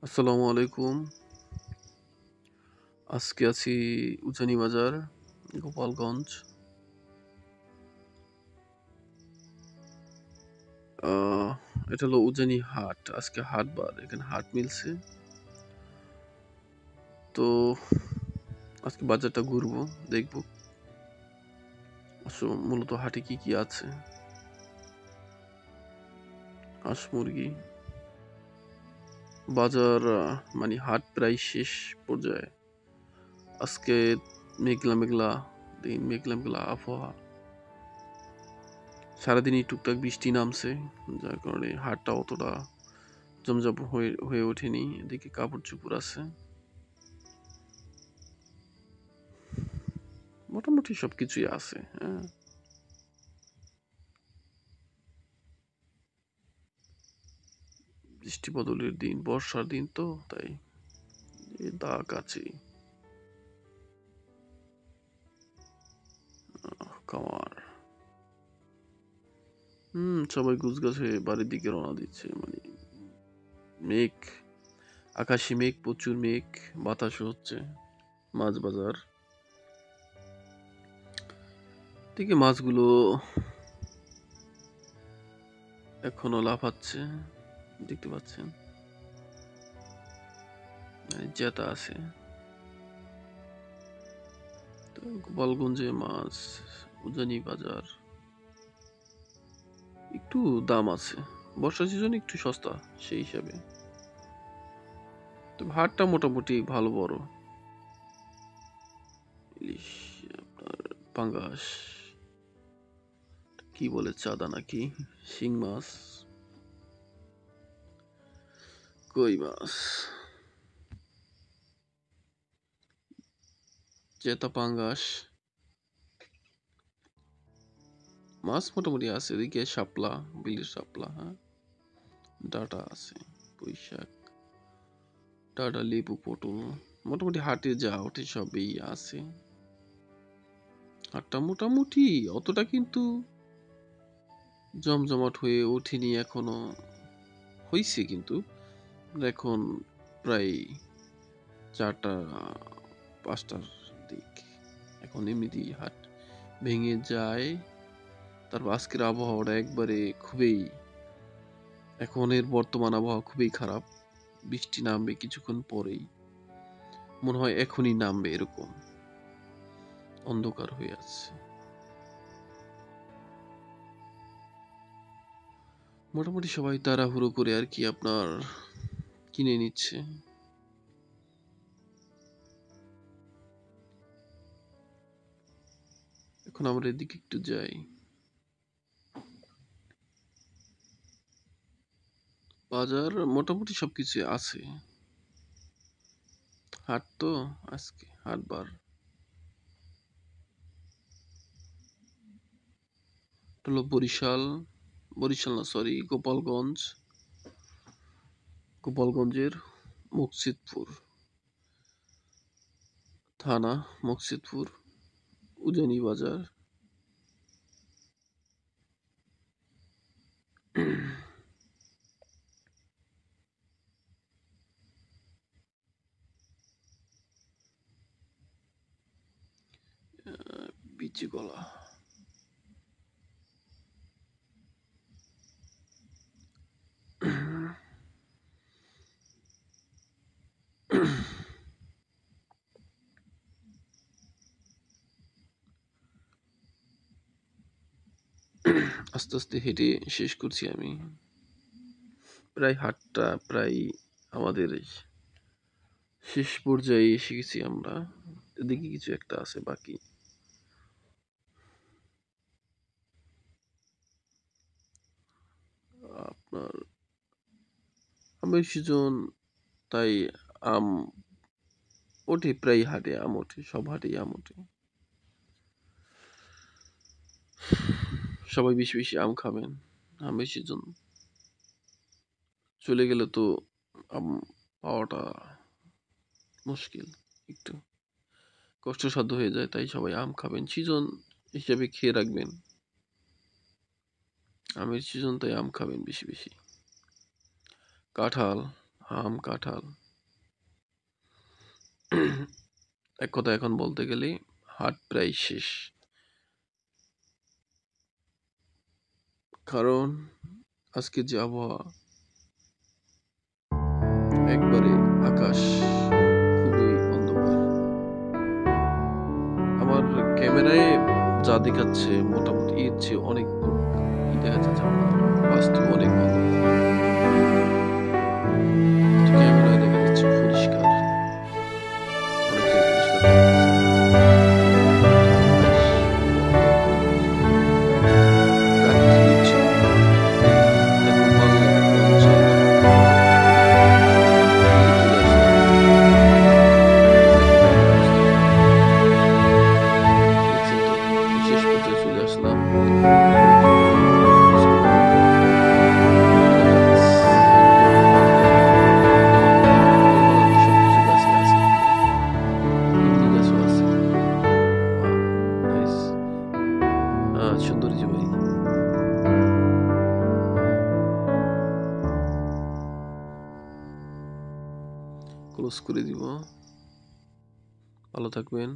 আসসালামু আলাইকুম। আজকে আছি উজানি বাজার, গোপালগঞ্জ। আহ, এটা হলো উজানি হাট। আজকে হাটবার, এখানে হাট মিলছে। তো আজকে বাজারটা ঘুরবো, দেখবো মূলত হাটে কি কি আছে। হাঁস মুরগি বাজার, মানে হাট প্রায় শেষ পর্যায়ে। আজকে মেঘলা মেঘলা দিন, মেঘলা মেঘলা আবহাওয়া। সারাদিনই টুকটাক বৃষ্টি নামছে, যার কারণে হাটটা অতটা জমজম হয়ে ওঠেনি। এদিকে কাপড় চোপড় আছে, মোটামুটি সবকিছুই আছে। হ্যাঁ, বৃষ্টি বদলের দিন, বর্ষার দিন, তো তাই দাগ আছে। কামার সবাই গুছগাছ হয়ে বাড়ির দিকে রওনা দিচ্ছে। মানে মেঘ, আকাশে মেঘ, প্রচুর মেঘ, বাতাসও হচ্ছে। মাছ বাজার থেকে মাছগুলো এখনো লাফাচ্ছে, দেখতে পাচ্ছেন। জেতা আছে। তো গোপালগঞ্জে মাছ, উজানি বাজার একটু দাম আছে, বর্ষা সিজন একটু সস্তা সেই হিসাবে। তো হাটটা মোটামুটি ভালো বড়। ইলিশ, আপনার পাঙ্গাস, কি বলে চাঁদা নাকি, শিং মাছ, কই মাছ, জেতা পাঙ্গাস মাছ মোটামুটি আছে। এদিকে শাপলা, বিলের শাপলা, হ্যাঁ, ডাটা আছে, পুঁইশাক, ডাটা, লেবু, পটল, মোটামুটি হাটে যা ওঠে সবই আছে। হাটটা মোটামুটি অতটা কিন্তু জমজমাট হয়ে ওঠেনি এখনো, হইছে কিন্তু। এখন প্রায় 4টা 5টার দিক, এখন এমনিতেই হাট ভেঙে যায়। তারপর আজকের আবহাওয়াটা একবারে খুবই, এখনের বর্তমান আবহাওয়া খুবই খারাপ। বৃষ্টি নামবে কিছুক্ষণ পরেই, মনে হয় এখনই নামবে, এরকম অন্ধকার হয়ে আছে। মোটামুটি সবাই তাড়াহুড়ো করে আর কি আপনার কিনে নিচ্ছে। এখন আমরা এদিকে একটু যাই। বাজার মোটামুটি সবকিছু আছে। হাট তো, আজকে হাটবার। হলো বরিশাল, বরিশাল না সরি, গোপালগঞ্জ, গোপালগঞ্জের মুকসিদপুর থানা, মুকসিদপুর উজানি বাজার। বিচি কলা, আস্তে আস্তে হেঁটে শেষ করছি আমি। প্রায় হাটটা প্রায় আমাদের শেষ পর্যায়ে এসে গেছি আমরা। এদিকে কিছু একটা আছে বাকি। আপনার আমের সিজন, তাই আম ওঠে প্রায় হাটে, আম ওঠে, সব হাটেই আম ওঠে। সবাই বেশি বেশি আম খাবেন, আমের সিজন চলে গেলে তো আম পাওয়াটা মুশকিল, একটু কষ্টসাধ্য হয়ে যায়। তাই সবাই আম খাবেন, সিজন হিসাবে খেয়ে রাখবেন। আমের সিজন, তাই আম খাবেন বেশি বেশি। কাঁঠাল, আম, কাঁঠাল। এক কথা এখন বলতে গেলে হাট প্রায় শেষ। কারণ আজকে যে আবহাওয়া, একবারে আকাশ খুবই অন্ধকার। আমার ক্যামেরায় যা দেখাচ্ছে মোটামুটি এর চেয়ে অনেক গুণ দেখা যাচ্ছে আমার বাস্তবে অনেক অন্ধকার। কিন্তু ক্যামেরায় দেখা যাচ্ছে পরিষ্কার, অনেকটাই পরিষ্কার দেখা যাচ্ছে। কারেন্ট দিচ্ছে, তারপর লঞ্চের দিকে চলে আসলাম। দেখছেন তো, শেষ পর্যায়ে চলে আসলাম। সবকিছু গাছই আছে, ইমলি গাছও আছে। নাইস, সুন্দর যে ভাই। ক্লোজ করে দিব। ভালো থাকবেন।